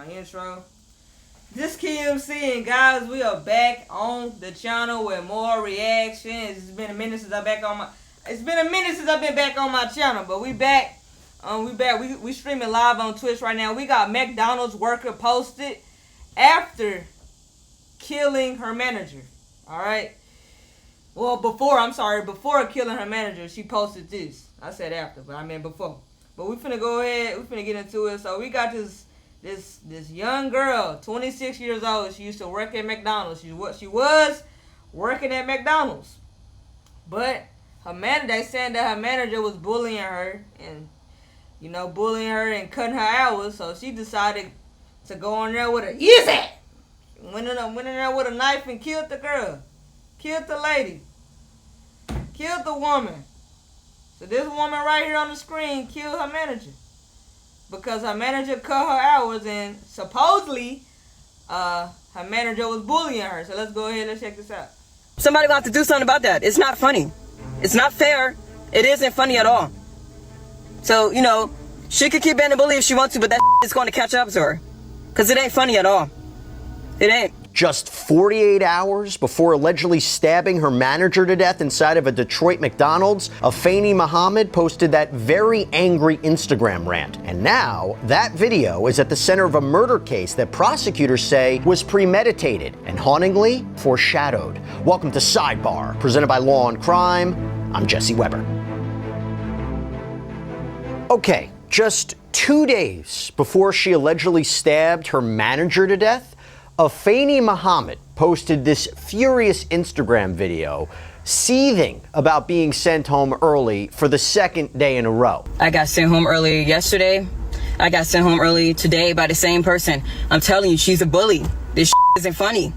my intro. This KeymC, and guys, we are back on the channel with more reactions. It's been a minute since I've been back on my channel, but we back. We streaming live on Twitch right now. We got McDonald's worker posted after killing her manager. All right. Well, before killing her manager, she posted this. I said after, but I meant before. But we finna go ahead. We finna get into it. So we got this young girl, 26 years old. She used to work at McDonald's. She was working at McDonald's, but they saying that her manager was bullying her and bullying her and cutting her hours. So she decided to go in there with a went in there with a knife and killed the girl, killed the lady, killed the woman. So this woman right here on the screen killed her manager because her manager cut her hours and supposedly her manager was bullying her. So let's go ahead and let's check this out. Somebody will have to do something about that. It's not funny. It's not fair. It isn't funny at all. So, she could keep being a bully if she wants to, but that is going to catch up to her. Because it ain't funny at all. It ain't. Just 48 hours before allegedly stabbing her manager to death inside of a Detroit McDonald's, Keymc Muhammad posted that very angry Instagram rant. And now, that video is at the center of a murder case that prosecutors say was premeditated and hauntingly foreshadowed. Welcome to Sidebar, presented by Law and Crime. I'm Jesse Weber. Okay, just 2 days before she allegedly stabbed her manager to death, Keymc Muhammad posted this furious Instagram video seething about being sent home early for the second day in a row. I got sent home early yesterday. I got sent home early today by the same person. I'm telling you, she's a bully. This isn't funny.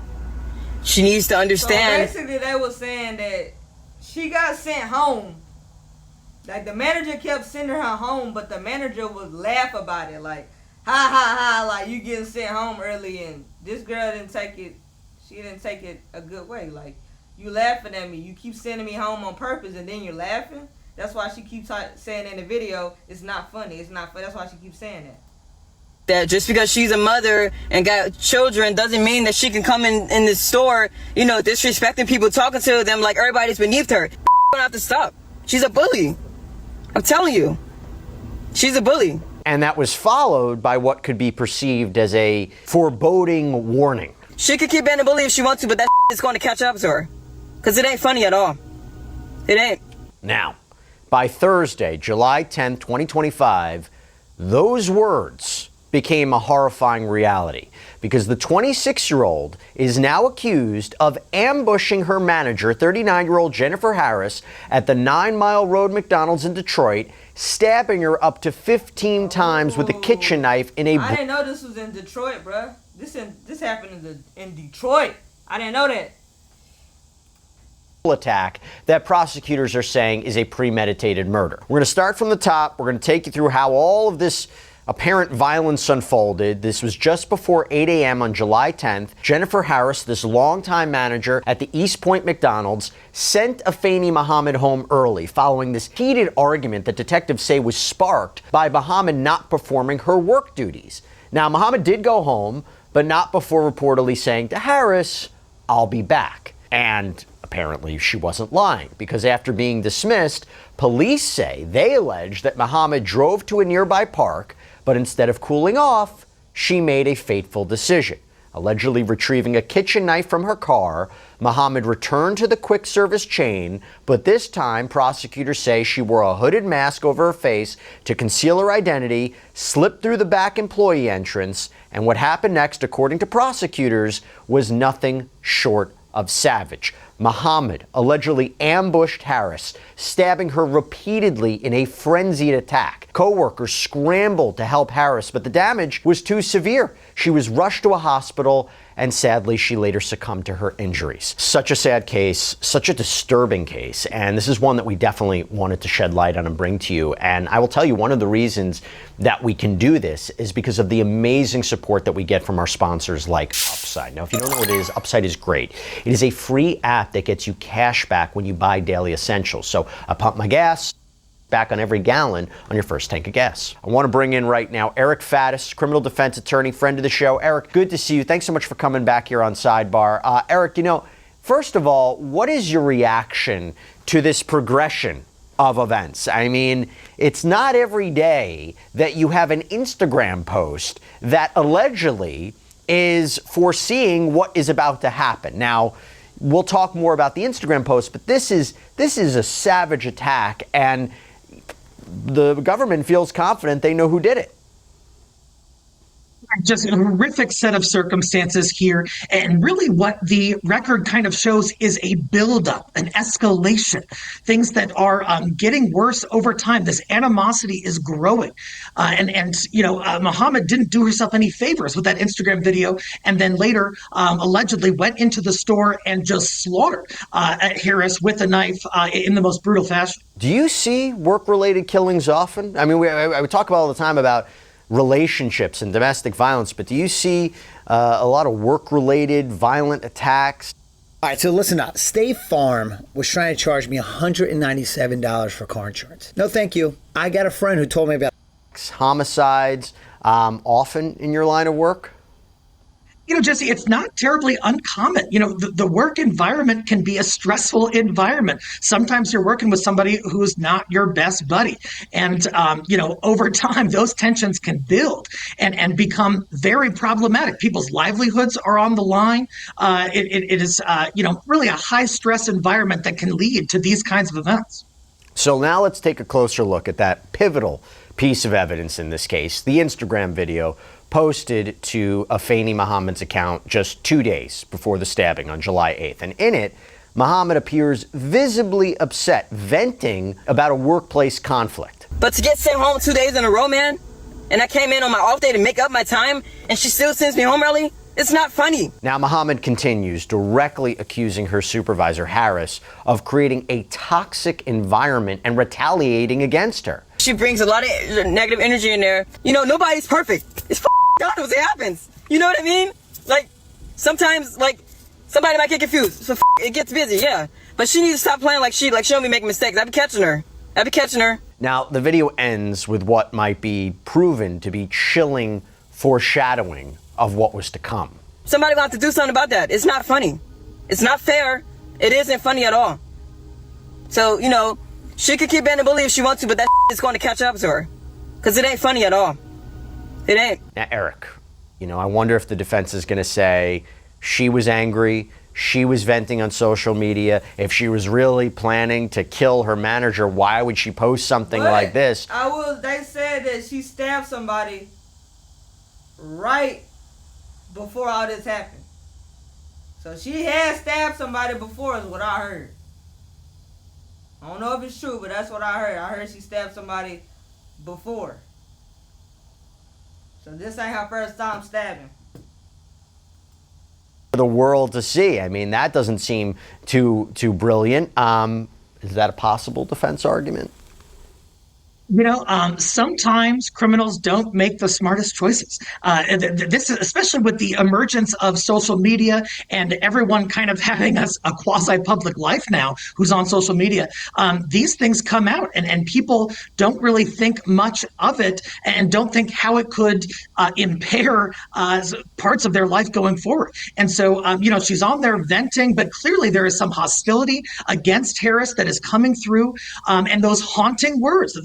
She needs to understand. So basically, they were saying that she got sent home. Like, the manager kept sending her home, but the manager would laugh about it. Like, ha ha ha, like, you getting sent home early, and this girl didn't take it a good way. Like, you laughing at me, you keep sending me home on purpose, and then you're laughing. That's why she keeps saying in the video, it's not funny, it's not funny. That's why she keeps saying that. That just because she's a mother and got children doesn't mean that she can come in the store, disrespecting people, talking to them like everybody's beneath her. Don't have to stop. She's a bully. I'm telling you, she's a bully. And that was followed by what could be perceived as a foreboding warning. She could keep being a bully if she wants to, but that is going to catch up to her. Because it ain't funny at all. It ain't. Now, by Thursday, July 10th, 2025, those words became a horrifying reality because the 26-year-old is now accused of ambushing her manager, 39-year-old Jennifer Harris, at the 9 Mile Road McDonald's in Detroit, stabbing her up to 15 times with a kitchen knife in a... I didn't know this was in Detroit, bruh. This happened in Detroit. I didn't know that. Attack that prosecutors are saying is a premeditated murder. We're going to start from the top. We're going to take you through how all of this apparent violence unfolded. This was just before 8 a.m. on July 10th. Jennifer Harris, this longtime manager at the East Point McDonald's, sent Keymc Muhammad home early following this heated argument that detectives say was sparked by Muhammad not performing her work duties. Now, Muhammad did go home, but not before reportedly saying to Harris, "I'll be back." And apparently she wasn't lying, because after being dismissed, police say they allege that Muhammad drove to a nearby park, but instead of cooling off, she made a fateful decision. Allegedly retrieving a kitchen knife from her car, Muhammad returned to the quick service chain, but this time prosecutors say she wore a hooded mask over her face to conceal her identity, slipped through the back employee entrance, and what happened next, according to prosecutors, was nothing short of savage. Muhammad allegedly ambushed Harris, stabbing her repeatedly in a frenzied attack. Co-workers scrambled to help Harris, but the damage was too severe. She was rushed to a hospital, and sadly, she later succumbed to her injuries. Such a sad case, such a disturbing case, and this is one that we definitely wanted to shed light on and bring to you. And I will tell you, one of the reasons that we can do this is because of the amazing support that we get from our sponsors like Upside. Now, if you don't know what it is, Upside is great. It is a free app that gets you cash back when you buy daily essentials. So I pump my gas, back on every gallon on your first tank of gas. I want to bring in right now Eric Faddis, criminal defense attorney, friend of the show. Eric, good to see you. Thanks so much for coming back here on Sidebar. Eric, first of all, what is your reaction to this progression of events? I mean, it's not every day that you have an Instagram post that allegedly is foreseeing what is about to happen. Now, we'll talk more about the Instagram post, but this is a savage attack, and the government feels confident they know who did it. Just a horrific set of circumstances here. And really what the record kind of shows is a buildup, an escalation, things that are getting worse over time. This animosity is growing. Muhammad didn't do herself any favors with that Instagram video, and then later allegedly went into the store and just slaughtered Harris with a knife in the most brutal fashion. Do you see work-related killings often? I mean, we talk about all the time about relationships and domestic violence, but do you see a lot of work-related violent attacks? All right, so listen up. State Farm was trying to charge me $197 for car insurance. No, thank you. I got a friend who told me about homicides often in your line of work. Jesse, it's not terribly uncommon. The work environment can be a stressful environment. Sometimes you're working with somebody who's not your best buddy. And, over time, those tensions can build and become very problematic. People's livelihoods are on the line. It is, really a high stress environment that can lead to these kinds of events. So now let's take a closer look at that pivotal piece of evidence in this case, the Instagram video posted to Afeni Muhammad's account just 2 days before the stabbing on July 8th. And in it, Muhammad appears visibly upset, venting about a workplace conflict. But to get sent home 2 days in a row, man, and I came in on my off day to make up my time, and she still sends me home early, it's not funny. Now, Muhammad continues directly accusing her supervisor, Harris, of creating a toxic environment and retaliating against her. She brings a lot of negative energy in there. Nobody's perfect. It's God knows it happens. You know what I mean? Like, sometimes, somebody might get confused. So it gets busy, yeah. But she needs to stop playing like she don't be making mistakes. I be catching her. Now, the video ends with what might be proven to be chilling foreshadowing of what was to come. Somebody will have to do something about that. It's not funny. It's not fair. It isn't funny at all. So, she could keep being a bully if she wants to, but that is going to catch up to her. Because it ain't funny at all. It ain't. Now, Eric, I wonder if the defense is going to say she was angry, she was venting on social media. If she was really planning to kill her manager, why would she post something like this? They said that she stabbed somebody right before all this happened. So she had stabbed somebody before is what I heard. I don't know if it's true, but that's what I heard. I heard she stabbed somebody before. So this ain't her first time stabbing. For the world to see. I mean, that doesn't seem too brilliant. Is that a possible defense argument? Sometimes criminals don't make the smartest choices. This is especially with the emergence of social media and everyone kind of having a quasi-public life now who's on social media. These things come out and people don't really think much of it and don't think how it could impair parts of their life going forward. And so, she's on there venting, but clearly there is some hostility against Harris that is coming through. And those haunting words,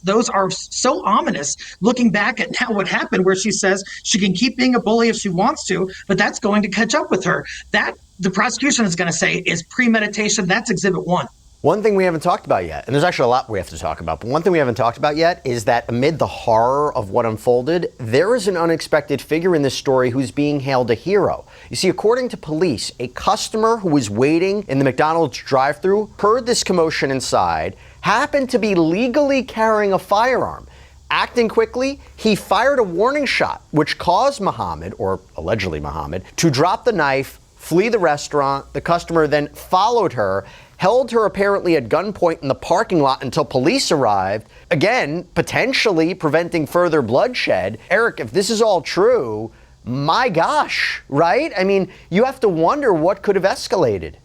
those are so ominous looking back at now what happened, where she says she can keep being a bully if she wants to, but that's going to catch up with her. That the prosecution is going to say is premeditation. That's exhibit 1. One thing we haven't talked about yet, and there's actually a lot we have to talk about, but one thing we haven't talked about yet is that amid the horror of what unfolded, there is an unexpected figure in this story who's being hailed a hero. You see, according to police, a customer who was waiting in the McDonald's drive-thru heard this commotion inside, happened to be legally carrying a firearm. Acting quickly, he fired a warning shot, which caused Muhammad, or allegedly Muhammad, to drop the knife, flee the restaurant. The customer then followed her, held her apparently at gunpoint in the parking lot until police arrived, again, potentially preventing further bloodshed. Eric, if this is all true, my gosh, right? I mean, you have to wonder what could have escalated.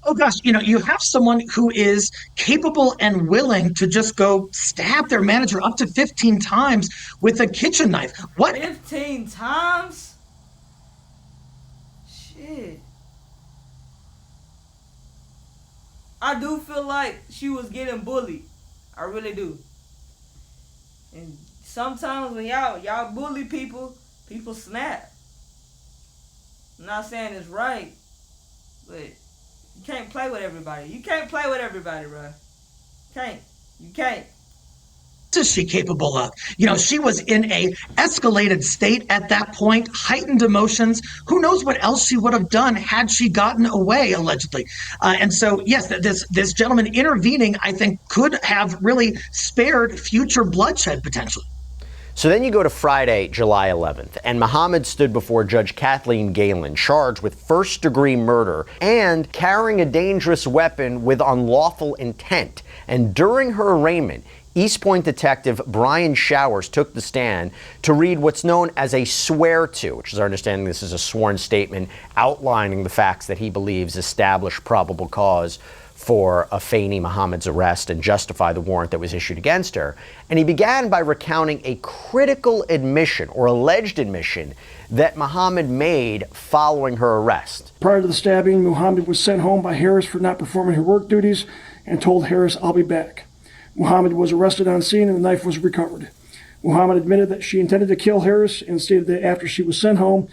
Oh gosh, you have someone who is capable and willing to just go stab their manager up to 15 times with a kitchen knife. What? 15 times? Shit. I do feel like she was getting bullied. I really do. And sometimes when y'all bully people, people snap. I'm not saying it's right, but you can't play with everybody. You can't play with everybody, bro. You can't. What is she capable of? She was in a escalated state at that point, heightened emotions. Who knows what else she would have done had she gotten away, allegedly. And so, yes, this gentleman intervening, I think, could have really spared future bloodshed potentially. So then you go to Friday, July 11th, and Muhammad stood before Judge Kathleen Galen, charged with first-degree murder and carrying a dangerous weapon with unlawful intent. And during her arraignment, East Point detective Brian Showers took the stand to read what's known as a swear-to, which is our understanding this is a sworn statement outlining the facts that he believes establish probable cause for Afeni Muhammad's arrest and justify the warrant that was issued against her. And he began by recounting a critical admission or alleged admission that Muhammad made following her arrest. Prior to the stabbing, Muhammad was sent home by Harris for not performing her work duties and told Harris, "I'll be back." Muhammad was arrested on scene and the knife was recovered. Muhammad admitted that she intended to kill Harris and stated that after she was sent home,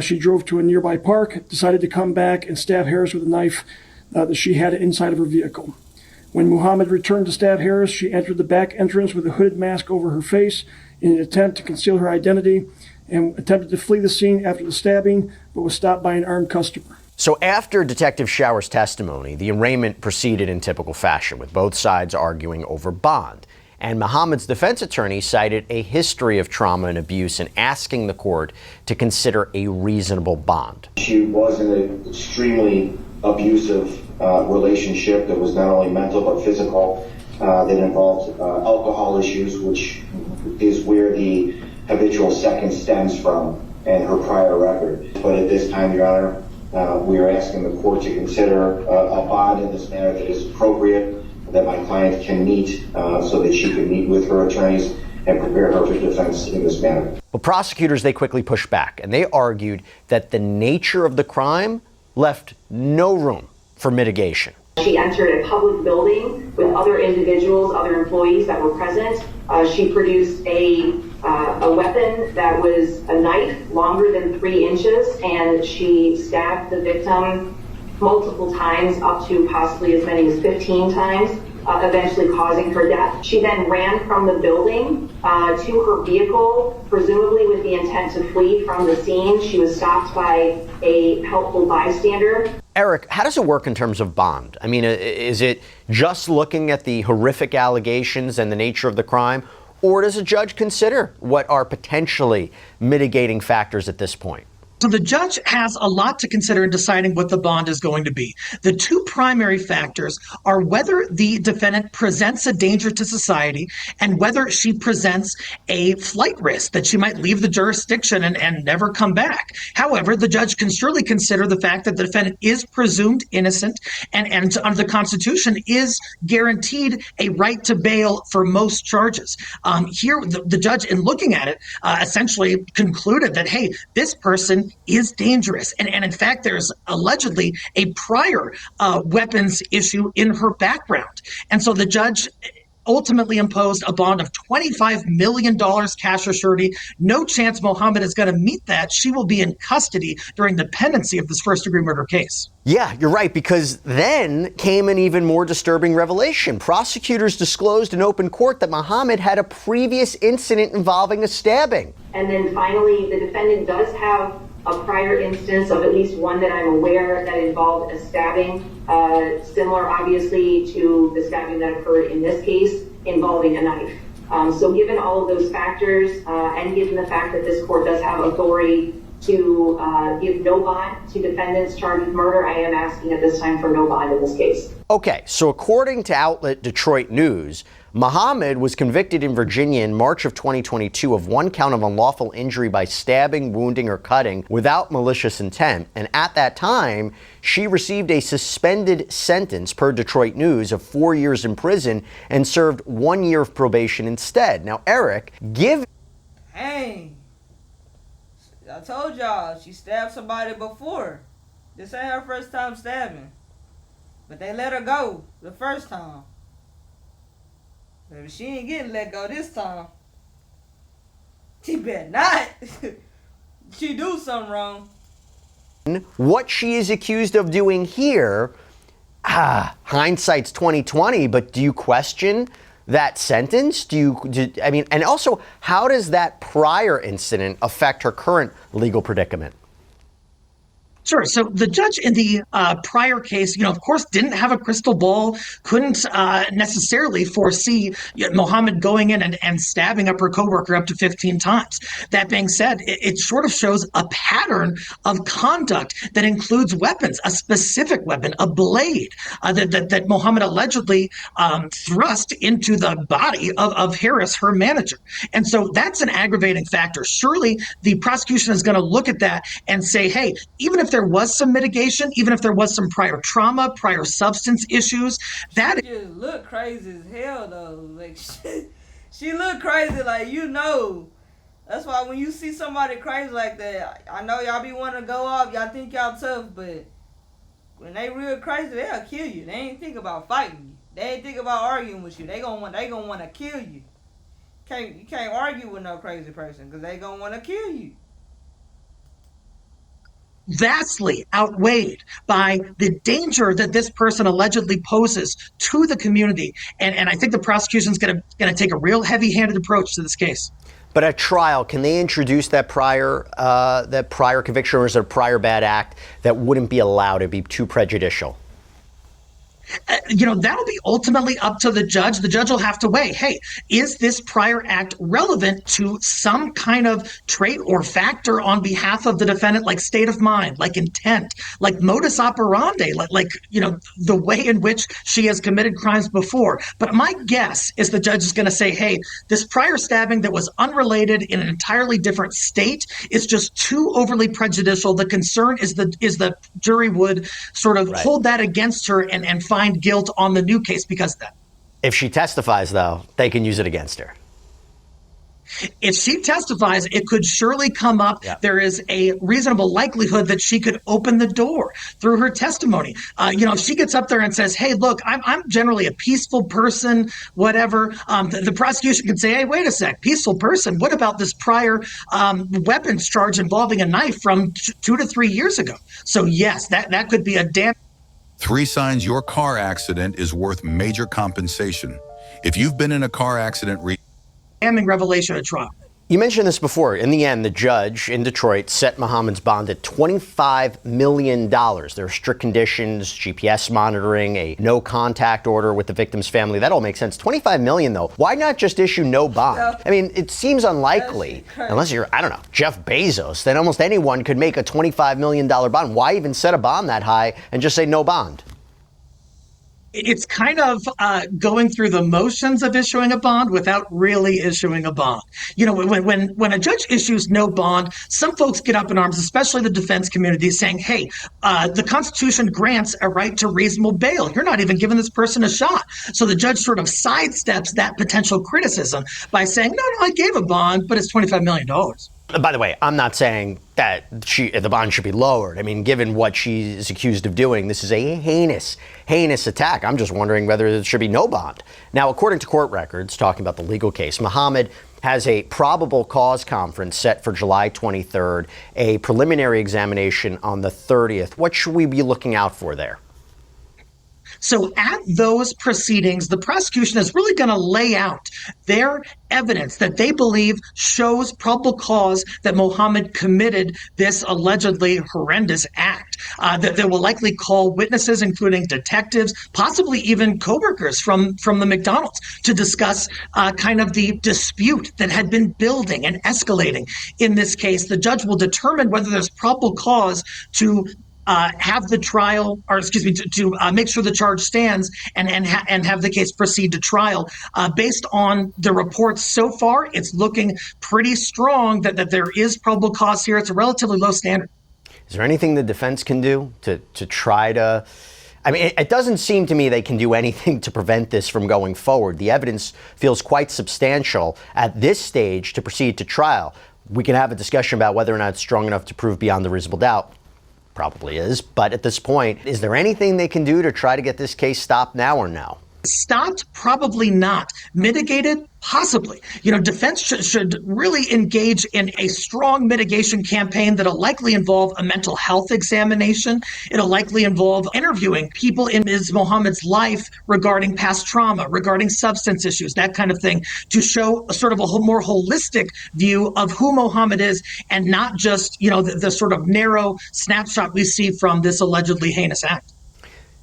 she drove to a nearby park, decided to come back and stab Harris with a knife that she had inside of her vehicle. When Muhammad returned to stab Harris, she entered the back entrance with a hooded mask over her face in an attempt to conceal her identity and attempted to flee the scene after the stabbing, but was stopped by an armed customer. So after Detective Showers' testimony, the arraignment proceeded in typical fashion, with both sides arguing over bond. And Muhammad's defense attorney cited a history of trauma and abuse and asking the court to consider a reasonable bond. She was in an extremely abusive relationship that was not only mental but physical, that involved alcohol issues, which is where the habitual second stems from, and her prior record. But at this time, Your Honor, we are asking the court to consider a bond in this manner that is appropriate, that my client can meet so that she can meet with her attorneys and prepare her for defense in this manner. Well, prosecutors, they quickly pushed back, and they argued that the nature of the crime left no room for mitigation. She entered a public building with other individuals, other employees that were present. She produced a weapon that was a knife longer than 3 inches, and she stabbed the victim multiple times, up to possibly as many as 15 times, eventually causing her death. She then ran from the building to her vehicle, presumably with the intent to flee from the scene. She was stopped by a helpful bystander. Eric, how does it work in terms of bond? I mean, is it just looking at the horrific allegations and the nature of the crime, or does a judge consider what are potentially mitigating factors at this point? So the judge has a lot to consider in deciding what the bond is going to be. The two primary factors are whether the defendant presents a danger to society and whether she presents a flight risk that she might leave the jurisdiction and never come back. However, the judge can surely consider the fact that the defendant is presumed innocent and under the Constitution is guaranteed a right to bail for most charges. Here, the judge, in looking at it, essentially concluded that, hey, this person is dangerous. And in fact, there's allegedly a prior weapons issue in her background. And so the judge ultimately imposed a bond of $25 million cash or surety. No chance Muhammad is going to meet that. She will be in custody during the pendency of this first-degree murder case. Yeah, you're right, because then came an even more disturbing revelation. Prosecutors disclosed in open court that Muhammad had a previous incident involving a stabbing. And then finally, the defendant does have a prior instance of at least one that I'm aware that involved a stabbing, similar obviously to the stabbing that occurred in this case involving a knife. So given all of those factors and given the fact that this court does have authority to give no bond to defendants charged with murder. I am asking at this time for no bond in this case. Okay, so according to outlet Detroit News, Muhammad was convicted in Virginia in March of 2022 of one count of unlawful injury by stabbing, wounding, or cutting without malicious intent. And at that time, she received a suspended sentence, per Detroit News, of 4 years in prison and served 1 year of probation instead. Now, Eric, Hey, I told y'all, she stabbed somebody before. This ain't her first time stabbing. But they let her go the first time. Maybe she ain't getting let go this time. She better not. She do something wrong. what she is accused of doing here, hindsight's 2020, but do you question that sentence? And also, how does that prior incident affect her current legal predicament? Sure. So the judge in the prior case, of course, didn't have a crystal ball, couldn't necessarily foresee Mohammed going in and stabbing up her coworker up to 15 times. That being said, it sort of shows a pattern of conduct that includes weapons, a specific weapon, a blade that Mohammed allegedly thrust into the body of Harris, her manager. And so that's an aggravating factor. Surely the prosecution is going to look at that and say, hey, even if there was some mitigation, even if there was some prior trauma, prior substance issues, that she just look crazy as hell though. Like she look crazy, like That's why when you see somebody crazy like that, I know y'all be wanting to go off, y'all think y'all tough, but when they real crazy, they'll kill you. They ain't think about fighting you. They ain't think about arguing with you. They gonna want to kill you. You can't argue with no crazy person because they gonna want to kill you. Vastly outweighed by the danger that this person allegedly poses to the community. And I think the prosecution's going to take a real heavy-handed approach to this case. But at trial, can they introduce that prior conviction, or is it a prior bad act that wouldn't be allowed to be too prejudicial? That'll be ultimately up to the judge. The judge will have to weigh, hey, is this prior act relevant to some kind of trait or factor on behalf of the defendant, like state of mind, like intent, like modus operandi, like the way in which she has committed crimes before. But my guess is the judge is going to say, hey, this prior stabbing that was unrelated in an entirely different state is just too overly prejudicial. The concern is the jury would sort of hold that against her and find guilt on the new case because of that. If she testifies, though, they can use it against her. If she testifies, it could surely come up. Yeah. There is a reasonable likelihood that she could open the door through her testimony. If she gets up there and says, hey, look, I'm generally a peaceful person, whatever, the prosecution can say, hey, wait a sec, peaceful person. What about this prior weapons charge involving a knife from 2 to 3 years ago? So, yes, that could be a damn. 3 signs your car accident is worth major compensation. If you've been in a car accident, damning revelation at trial. You mentioned this before. In the end, the judge in Detroit set Muhammad's bond at $25 million. There are strict conditions, GPS monitoring, a no contact order with the victim's family. That all makes sense. $25 million, though. Why not just issue no bond? I mean, it seems unlikely, unless you're, Jeff Bezos, then almost anyone could make a $25 million bond. Why even set a bond that high and just say no bond? It's kind of going through the motions of issuing a bond without really issuing a bond. When a judge issues no bond, some folks get up in arms, especially the defense community, saying, hey, the Constitution grants a right to reasonable bail. You're not even giving this person a shot. So the judge sort of sidesteps that potential criticism by saying, no, I gave a bond, but it's $25 million. By the way, I'm not saying that the bond should be lowered. I mean, given what she's accused of doing, this is a heinous attack. I'm just wondering whether there should be no bond. Now, according to court records, talking about the legal case, Muhammad has a probable cause conference set for July 23rd, a preliminary examination on the 30th. What should we be looking out for there? So at those proceedings, the prosecution is really going to lay out their evidence that they believe shows probable cause that Mohammed committed this allegedly horrendous act. That they will likely call witnesses, including detectives, possibly even coworkers from the McDonald's, to discuss kind of the dispute that had been building and escalating. In this case, the judge will determine whether there's probable cause to have the trial, or excuse me, to make sure the charge stands and have the case proceed to trial. Based on the reports so far, it's looking pretty strong that there is probable cause here. It's a relatively low standard. Is there anything the defense can do to try to? I mean, it doesn't seem to me they can do anything to prevent this from going forward. The evidence feels quite substantial at this stage to proceed to trial. We can have a discussion about whether or not it's strong enough to prove beyond the reasonable doubt. Probably is. But at this point, is there anything they can do to try to get this case stopped now or no? Stopped? Probably not. Mitigated? Possibly. Defense should really engage in a strong mitigation campaign that'll likely involve a mental health examination. It'll likely involve interviewing people in Ms. Mohammed's life regarding past trauma, regarding substance issues, that kind of thing, to show a sort of a more holistic view of who Mohammed is, and not just, the sort of narrow snapshot we see from this allegedly heinous act.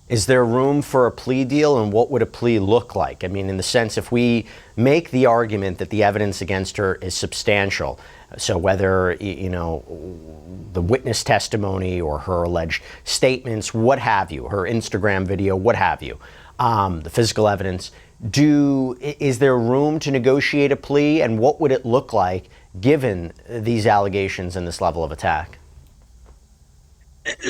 Is there room for a plea deal, and what would a plea look like? I mean, in the sense, if we make the argument that the evidence against her is substantial, so whether, the witness testimony or her alleged statements, what have you, her Instagram video, what have you, the physical evidence, is there room to negotiate a plea, and what would it look like given these allegations and this level of attack?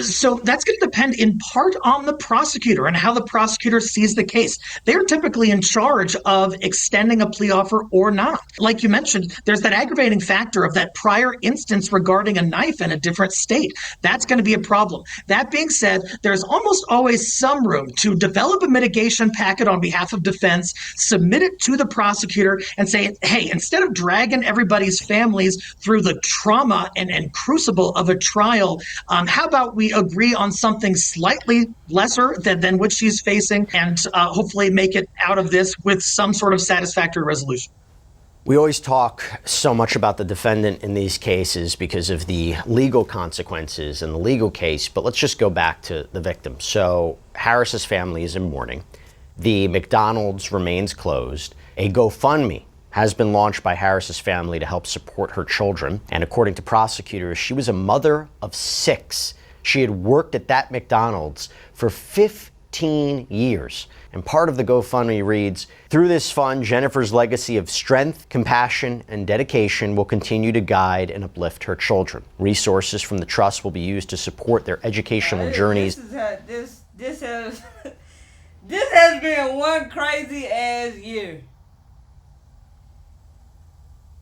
So that's going to depend in part on the prosecutor and how the prosecutor sees the case. They're typically in charge of extending a plea offer or not. Like you mentioned, there's that aggravating factor of that prior instance regarding a knife in a different state. That's going to be a problem. That being said, there's almost always some room to develop a mitigation packet on behalf of defense, submit it to the prosecutor, and say, hey, instead of dragging everybody's families through the trauma and crucible of a trial, how about we agree on something slightly lesser than what she's facing, and hopefully make it out of this with some sort of satisfactory resolution. We always talk so much about the defendant in these cases because of the legal consequences and the legal case, but let's just go back to the victim. So Harris's family is in mourning. The McDonald's remains closed. A GoFundMe has been launched by Harris's family to help support her children. And according to prosecutors, she was a mother of 6. She had worked at that McDonald's for 15 years. And part of the GoFundMe reads, through this fund, Jennifer's legacy of strength, compassion, and dedication will continue to guide and uplift her children. Resources from the trust will be used to support their educational journeys. This has been one crazy ass year.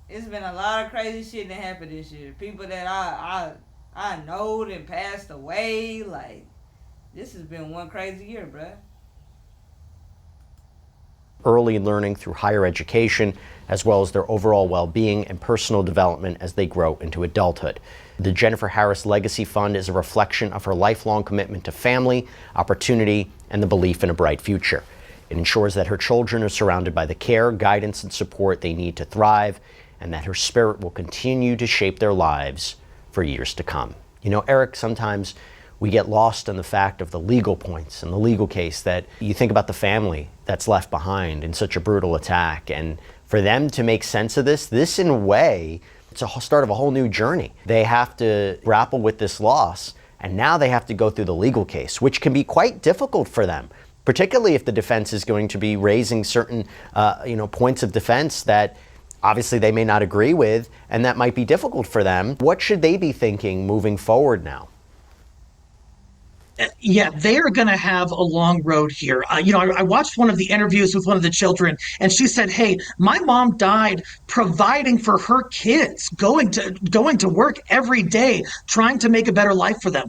It's been a lot of crazy shit that happened this year. People that I know that passed away. Like, this has been one crazy year, bruh. Early learning through higher education, as well as their overall well-being and personal development as they grow into adulthood. The Jennifer Harris Legacy Fund is a reflection of her lifelong commitment to family, opportunity, and the belief in a bright future. It ensures that her children are surrounded by the care, guidance, and support they need to thrive, and that her spirit will continue to shape their lives for years to come. Eric, sometimes we get lost in the fact of the legal points and the legal case, that you think about the family that's left behind in such a brutal attack. And for them to make sense of this in a way, it's a start of a whole new journey. They have to grapple with this loss, and now they have to go through the legal case, which can be quite difficult for them, particularly if the defense is going to be raising certain points of defense that obviously they may not agree with, and that might be difficult for them. What should they be thinking moving forward now? Yeah, they are going to have a long road here. I watched one of the interviews with one of the children, and she said, hey, my mom died providing for her kids, going to work every day, trying to make a better life for them.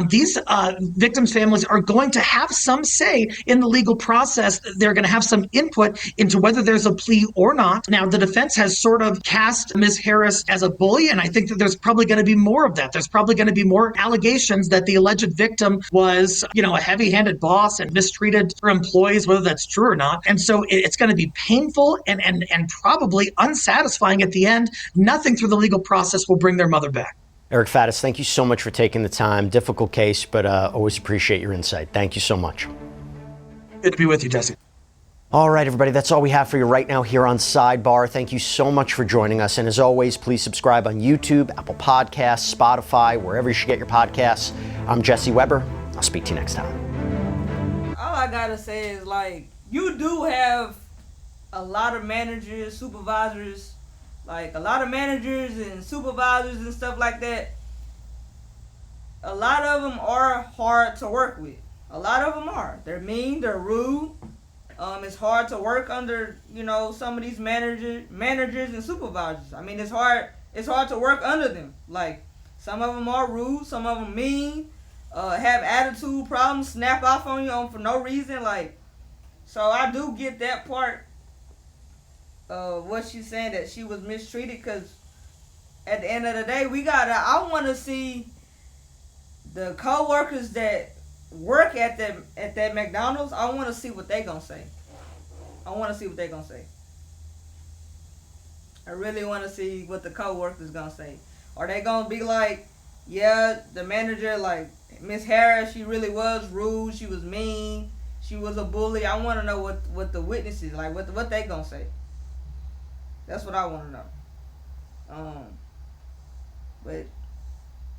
These victims' families are going to have some say in the legal process. They're going to have some input into whether there's a plea or not. Now, the defense has sort of cast Ms. Harris as a bully, and I think that there's probably going to be more of that. There's probably going to be more allegations that the alleged victim was, a heavy-handed boss and mistreated her employees, whether that's true or not. And so it's going to be painful and probably unsatisfying at the end. Nothing through the legal process will bring their mother back. Eric Faddis, thank you so much for taking the time. Difficult case, but always appreciate your insight. Thank you so much. Good to be with you, Jesse. All right, everybody, that's all we have for you right now here on Sidebar. Thank you so much for joining us. And as always, please subscribe on YouTube, Apple Podcasts, Spotify, wherever you should get your podcasts. I'm Jesse Weber. I'll speak to you next time. All I gotta say is, you do have a lot of managers, supervisors, a lot of managers and supervisors and stuff like that. A lot of them are hard to work with. A lot of them are. They're mean, they're rude. It's hard to work under, some of these managers and supervisors. I mean, it's hard to work under them. Some of them are rude, some of them mean, have attitude problems, snap off on you for no reason. So I do get that part of what she's saying, that she was mistreated, because at the end of the day, I want to see the co-workers that work at that McDonald's. I want to see what they gonna say. I really want to see what the co-workers gonna say. Are they gonna be like, yeah, the manager, Miss Harris, she really was rude, she was mean, she was a bully? I want to know what the witnesses, what they gonna say. That's what I want to know. But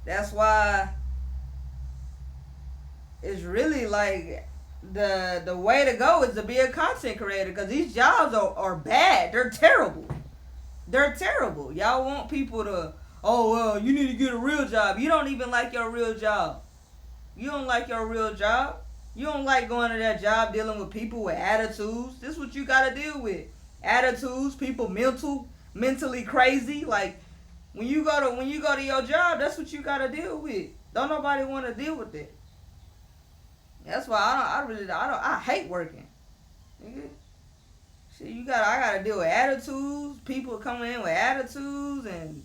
that's why it's really the way to go is to be a content creator, because these jobs are bad. They're terrible. Y'all want people to, you need to get a real job. You don't even like your real job. You don't like going to that job dealing with people with attitudes. This is what you got to deal with. Attitudes, people mentally crazy. When you go to your job, that's what you got to deal with. Don't nobody want to deal with it. That's why I hate working. Shit, I gotta deal with attitudes, people coming in with attitudes and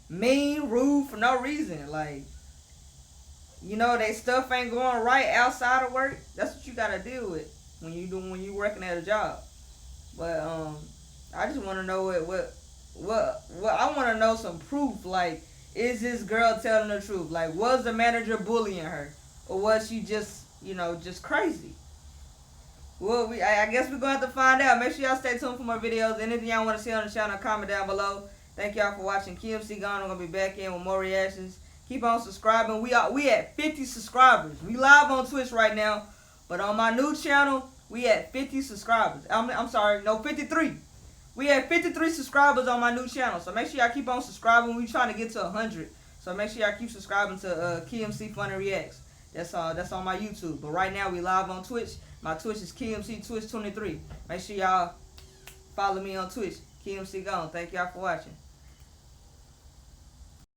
mean, rude for no reason. They stuff ain't going right outside of work. That's what you gotta deal with when you working at a job. But I just want to know what I want to know some proof. Is this girl telling the truth? Was the manager bullying her, or was she just crazy? Well, I guess we're going to have to find out. Make sure y'all stay tuned for more videos. Anything y'all want to see on the channel, comment down below. Thank y'all for watching. Keymc gone. I'm going to be back in with more reactions. Keep on subscribing. We at 50 subscribers. We live on Twitch right now, but on my new channel, we at 50 subscribers. I'm sorry, no, 53. We have 53 subscribers on my new channel, so make sure y'all keep on subscribing. We're trying to get to 100, so make sure y'all keep subscribing to Keymc Funny Reacts. That's on my YouTube. But right now we live on Twitch. My Twitch is Keymc Twitch 23. Make sure y'all follow me on Twitch. Keymc gone. Thank y'all for watching.